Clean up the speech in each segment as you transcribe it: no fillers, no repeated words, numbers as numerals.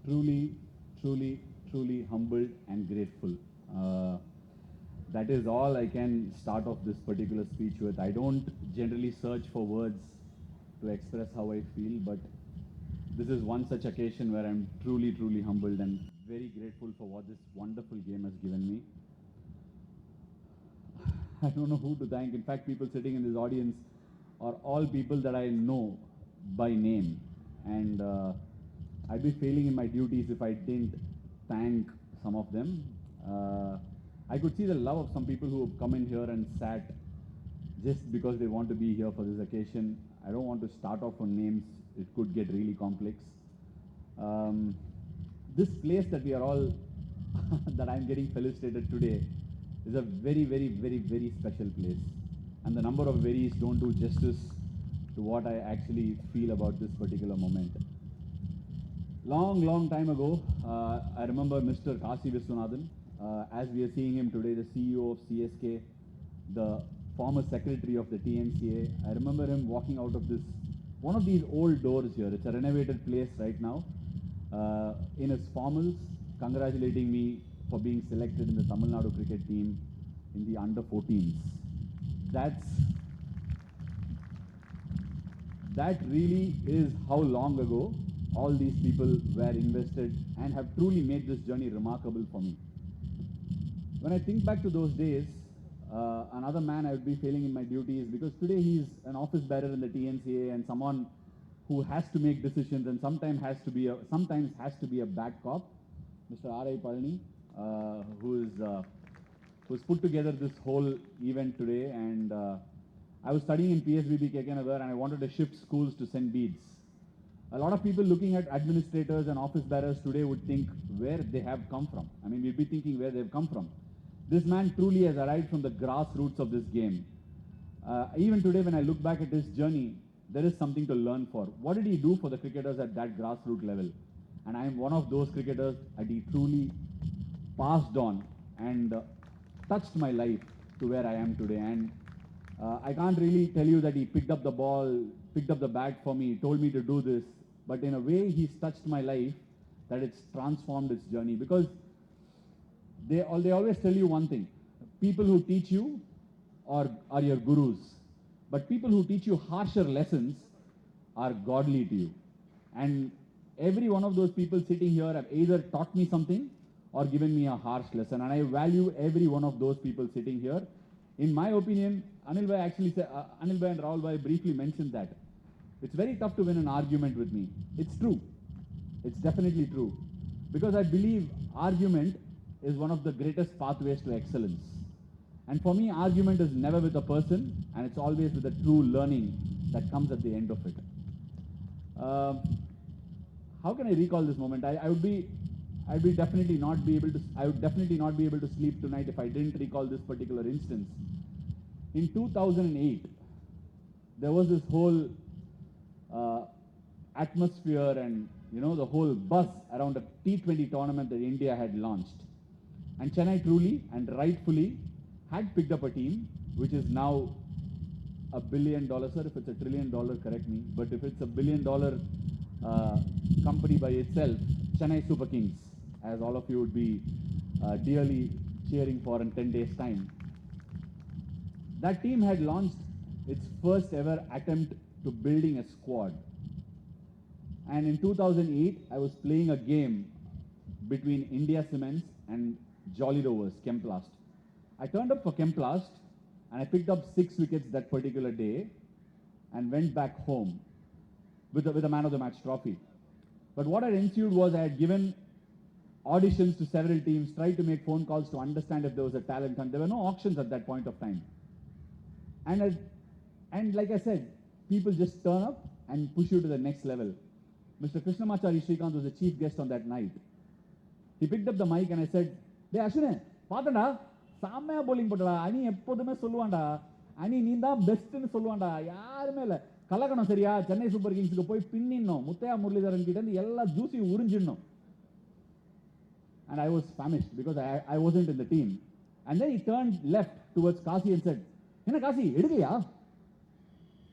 truly, truly, truly humbled and grateful. That is all I can start off this particular speech with. I don't generally search for words to express how I feel, but this is one such occasion where I'm truly, truly humbled and very grateful for what this wonderful game has given me. I don't know who to thank. In fact, people sitting in this audience are all people that I know by name. And I'd be failing in my duties if I didn't thank some of them. I could see the love of some people who have come in here and sat just because they want to be here for this occasion. I don't want to start off on names. It could get really complex. Um, this place that we are all, that I'm getting felicitated today, is a very, very, very, very special place. And the number of veries don't do justice to what I actually feel about this particular moment. Long, long time ago, I remember Mr. Kasi Viswanathan, as we are seeing him today, the CEO of CSK, the former secretary of the TNCA. I remember him walking out of this, one of these old doors here. It's a renovated place right now. In his formals, congratulating me for being selected in the Tamil Nadu cricket team in the under 14s. That really is how long ago all these people were invested and have truly made this journey remarkable for me. When I think back to those days, another man I would be failing in my duties because today he's an office bearer in the TNCA and someone who has to make decisions and sometimes has to be a bad cop. Mr. R.I. Palani, who's put together this whole event today, and I was studying in PSBB Kekanagar and I wanted to shift schools to St. Bede's. A lot of people looking at administrators and office bearers today would think where they have come from. I mean, we'd be thinking where they've come from. This man truly has arrived from the grassroots of this game. Even today, when I look back at his journey, there is something to learn for. What did he do for the cricketers at that grassroots level? And I am one of those cricketers that he truly passed on and touched my life to where I am today. And I can't really tell you that he picked up the ball, picked up the bat for me, told me to do this, but in a way he's touched my life that it's transformed its journey. Because they always tell you one thing: people who teach you are your gurus, but people who teach you harsher lessons are godly to you. And every one of those people sitting here have either taught me something or given me a harsh lesson, and I value every one of those people sitting here. In my opinion, Anil Bhai and Rahul Bhai briefly mentioned that it's very tough to win an argument with me. It's true. It's definitely true. Because I believe argument is one of the greatest pathways to excellence. And for me, argument is never with a person, and it's always with a true learning that comes at the end of it. How can I recall this moment? I would definitely not be able to sleep tonight if I didn't recall this particular instance. In 2008, there was this whole atmosphere and the whole buzz around a T20 tournament that India had launched. And Chennai truly and rightfully had picked up a team which is now $1 billion, sir. If it's $1 trillion, correct me. But if it's $1 billion company by itself, Chennai Super Kings, as all of you would be dearly cheering for in 10 days' time. That team had launched its first ever attempt to building a squad. And in 2008, I was playing a game between India Cements and Jolly Rovers, Chemplast. I turned up for Chemplast and I picked up 6 wickets that particular day and went back home with a man of the match trophy. But what had ensued was I had given auditions to several teams, tried to make phone calls to understand if there was a talent hunt. There were no auctions at that point of time. And like I said, people just turn up and push you to the next level. Mr. Krishnamachari Srikanth was the chief guest on that night. He picked up the mic and I said, "Hey Ashwin, paatanda, sammaya bowling pottala, ani eppodume solluvanda, ani neenda best nu solluvanda, yarume illa, kalakanam seriya, Chennai Super Kings ku poi pinninnom, Muthaiya Muralidharan kitta irundhu ella juice urinjinnom." And I was famished because I wasn't in the team. And then he turned left towards Kasi and said, "Enna Kasi, edukaya?"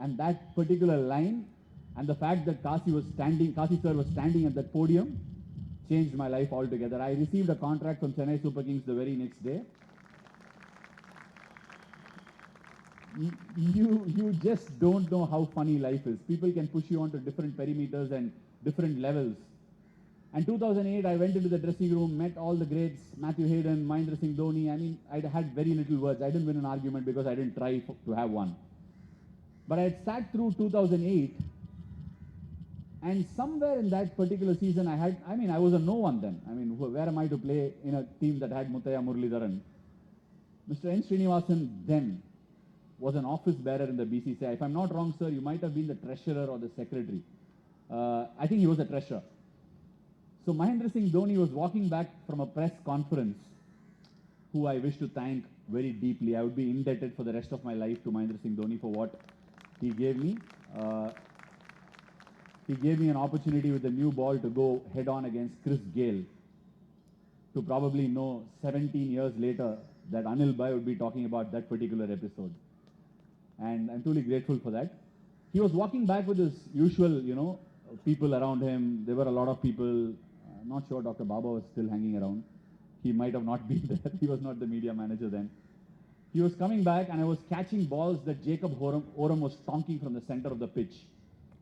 And that particular line and the fact that Kasi sir was standing at that podium changed my life altogether. I received a contract from Chennai Super Kings the very next day. You just don't know how funny life is. People can push you onto different perimeters and different levels. And 2008, I went into the dressing room, met all the greats, Matthew Hayden, Mahendra Singh Dhoni. I mean, I had very little words. I didn't win an argument because I didn't try to have one. But I had sat through 2008, and somewhere in that particular season, I was a no one then. I mean, where am I to play in a team that had Muthaiya Muralidharan? Mr. N. Srinivasan then was an office bearer in the BCCI. If I'm not wrong, sir, you might have been the treasurer or the secretary. I think he was a treasurer. So Mahendra Singh Dhoni was walking back from a press conference, who I wish to thank very deeply. I would be indebted for the rest of my life to Mahendra Singh Dhoni for what he gave me. He gave me an opportunity with a new ball to go head on against Chris Gale, to probably know 17 years later that Anil Bhai would be talking about that particular episode. And I'm truly grateful for that. He was walking back with his usual, people around him. There were a lot of people. I'm not sure Dr. Baba was still hanging around. He might have not been there. He was not the media manager then. He was coming back, and I was catching balls that Jacob Oram was tonking from the center of the pitch.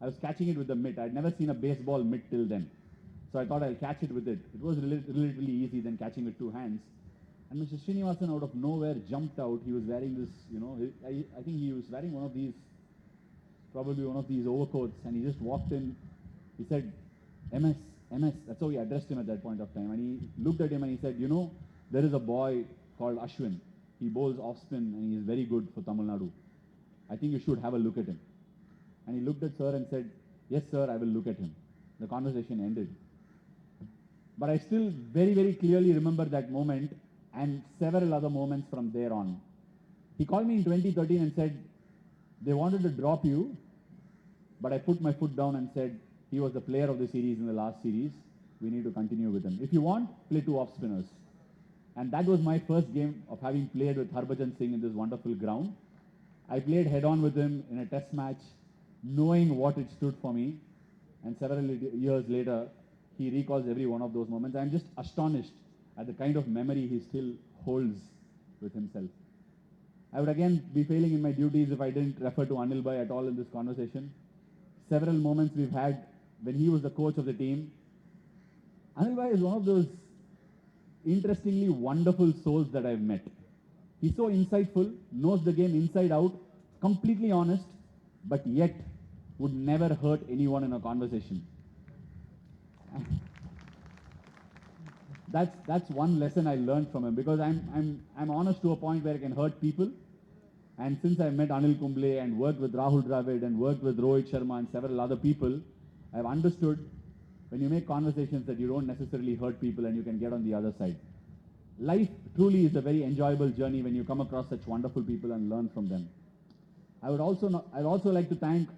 I was catching it with the mitt. I'd never seen a baseball mitt till then. So I thought I'll catch it with it. It was relatively easy than catching with two hands. And Mr. Srinivasan out of nowhere jumped out. He was wearing this, I think he was wearing probably one of these overcoats, and he just walked in. He said, MS, that's how he addressed him at that point of time. And he looked at him and he said, there is a boy called Ashwin. He bowls off spin and he is very good for Tamil Nadu. I think you should have a look at him. And he looked at sir and said, yes, sir, I will look at him. The conversation ended. But I still very, very clearly remember that moment and several other moments from there on. He called me in 2013 and said, they wanted to drop you, but I put my foot down and said, he was the player of the series in the last series. We need to continue with him. If you want, play two off spinners. And that was my first game of having played with Harbhajan Singh in this wonderful ground. I played head-on with him in a test match, knowing what it stood for me. And several years later, he recalls every one of those moments. I'm just astonished at the kind of memory he still holds with himself. I would again be failing in my duties if I didn't refer to Anil Bhai at all in this conversation. Several moments we've had when he was the coach of the team. Anil Bhai is one of those interestingly wonderful souls that I've met. He's so insightful, knows the game inside out, completely honest, but yet would never hurt anyone in a conversation. That's one lesson I learned from him, because I'm honest to a point where I can hurt people. And since I met Anil Kumble and worked with Rahul Dravid and worked with Rohit Sharma and several other people, I've understood when you make conversations that you don't necessarily hurt people and you can get on the other side. Life truly is a very enjoyable journey when you come across such wonderful people and learn from them. I'd also like to thank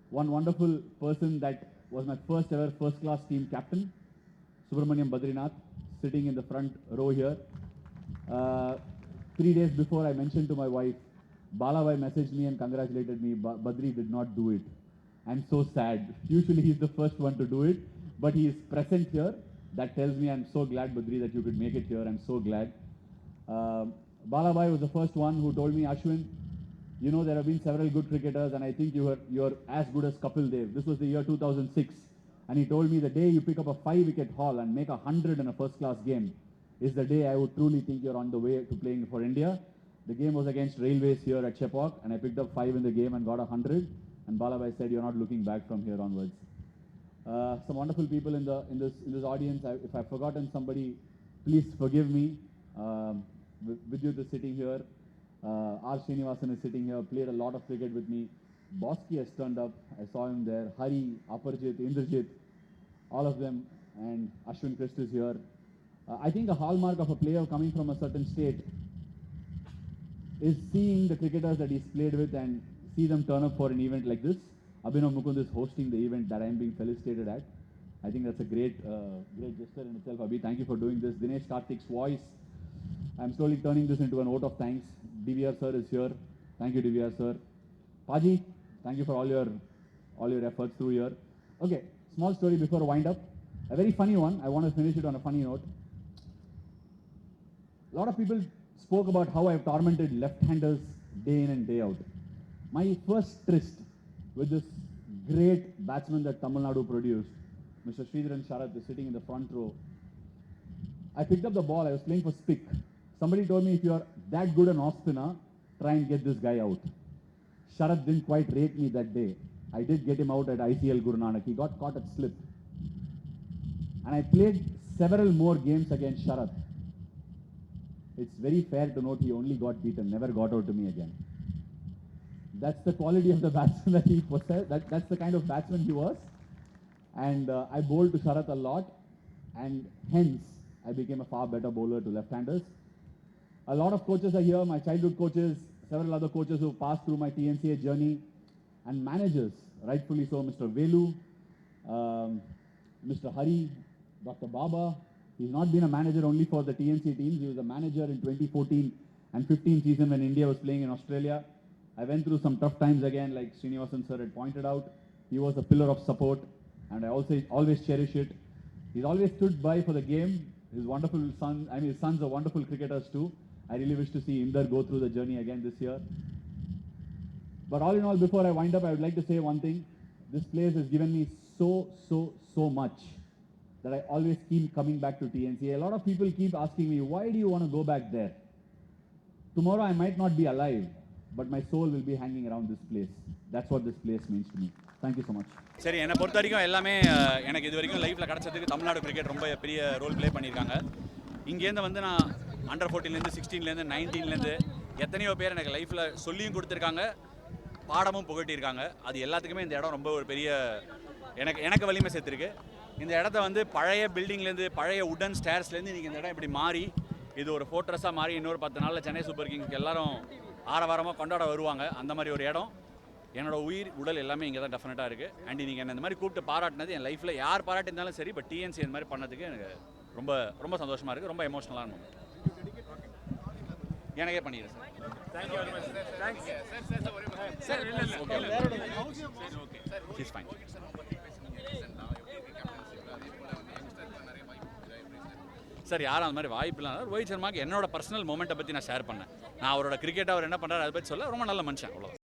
one wonderful person that was my first ever first-class team captain, Subramaniam Badrinath, sitting in the front row here. 3 days before, I mentioned to my wife, Balabhai messaged me and congratulated me. Badri did not do it. I'm so sad. Usually he's the first one to do it, but he is present here. That tells me I'm so glad, Badri, that you could make it here. I'm so glad. Balabhai was the first one who told me, Ashwin, there have been several good cricketers, and I think you're as good as Kapil Dev. This was the year 2006. And he told me the day you pick up a 5-wicket haul and make 100 in a first-class game is the day I would truly think you're on the way to playing for India. The game was against Railways here at Chepauk, and I picked up 5 in the game and got 100. And Balabhai said, you're not looking back from here onwards. Some wonderful people in this audience. If I've forgotten somebody, please forgive me. Vidyut is sitting here. R. Srinivasan is sitting here, played a lot of cricket with me. Bosky has turned up. I saw him there. Hari, Aparjit, Indrajit, all of them. And Ashwin Christ is here. I think a hallmark of a player coming from a certain state is seeing the cricketers that he's played with and see them turn up for an event like this. Abhinav Mukund is hosting the event that I'm being felicitated at. I think that's a great gesture in itself, Abhi. Thank you for doing this. Dinesh Karthik's voice. I'm slowly turning this into an vote of thanks. DVR sir is here. Thank you, DVR sir. Paji, thank you for all your efforts through here. Okay, small story before I wind up. A very funny one. I want to finish it on a funny note. A lot of people spoke about how I've tormented left-handers day in and day out. My first tryst with this great batsman that Tamil Nadu produced, Mr. Sridharan Sharath, is sitting in the front row. I picked up the ball. I was playing for Spick. Somebody told me, if you are that good an off spinner, try and get this guy out. Sharath didn't quite rate me that day. I did get him out at ICL Guru Nanak. He got caught at slip. And I played several more games against Sharath. It's very fair to note he only got beaten, never got out to me again. That's the quality of the batsman that he possessed. That's the kind of batsman he was. And I bowled to Sharath a lot. And hence, I became a far better bowler to left-handers. A lot of coaches are here, my childhood coaches, several other coaches who passed through my TNCA journey, and managers, rightfully so, Mr. Velu, Mr. Hari, Dr. Baba. He's not been a manager only for the TNCA teams. He was a manager in 2014 and 15 season when India was playing in Australia. I went through some tough times again, like Srinivasan sir had pointed out. He was a pillar of support, and I also always cherish it. He's always stood by for the game. His wonderful son, his sons are wonderful cricketers too. I really wish to see Endra go through the journey again this year. But all in all, before I wind up, I would like to say one thing. This place has given me so much that I always keep coming back to TNCA. A lot of people keep asking me, why do you want to go back there? Tomorrow I might not be alive, but my soul will be hanging around this place. That's what this place means to me. Thank you so much. சரி, என்னை பொறுத்த வரைக்கும் எல்லாமே எனக்கு இது வரைக்கும் லைஃப்பில் கிடச்சதுக்கு Tamil Nadu cricket ரொம்ப பெரிய ரோல் ப்ளே பண்ணியிருக்காங்க. இங்கேருந்து வந்து நான் அண்டர் 14லேருந்து 16லேருந்து 19லேருந்து எத்தனையோ பேர் எனக்கு லைஃப்பில் சொல்லியும் கொடுத்துருக்காங்க, பாடமும் புகட்டியிருக்காங்க. அது எல்லாத்துக்குமே இந்த இடம் ரொம்ப ஒரு பெரிய எனக்கு வலிமை சேர்த்துருக்கு. இந்த இடத்த வந்து பழைய பில்டிங்லேருந்து, பழைய உடன் ஸ்டேர்ஸ்லேருந்து இன்றைக்கி இந்த இடம் இப்படி மாறி இது ஒரு ஃபோர்ட்ரஸாக மாறி இன்னொரு 10 நாளில் சென்னை சூப்பர் கிங்ஸ்க்கு எல்லாரும் ஆரவாரமாக கொண்டாட வருவாங்க. அந்த மாதிரி ஒரு இடம். என்னோட உயிர் உடல் எல்லாமே இங்கே தான் டெஃபினட்டாக இருக்குது. அண்ட் நீங்கள் என்ன இந்த மாதிரி கூப்பிட்டு பாராட்டினது என் லைஃப்பில் யார் பாராட்டியிருந்தாலும் சரி, பட் டிஎன்சி இந்த மாதிரி பண்ணதுக்கு எனக்கு ரொம்ப ரொம்ப சந்தோஷமாக இருக்குது. ரொம்ப எமோஷனலாக இருக்கும். எனக்கே பண்ணிடுறேன் sir. Thank you very much. Thanks sir. Okay it's fine. Sir, யாரும் அந்த மாதிரி வாய்ப்பு இல்லை. ரோஹித் சர்மாக்கு என்னோட பர்சனல் மொமெண்ட்டை பற்றி நான் ஷேர் பண்ணேன். நான் அவரோட கிரிக்கெட் அவர் என்ன பண்ணுறாரு அதை பற்றி சொல்ல ரொம்ப நல்ல மனுஷன், அவ்வளோ.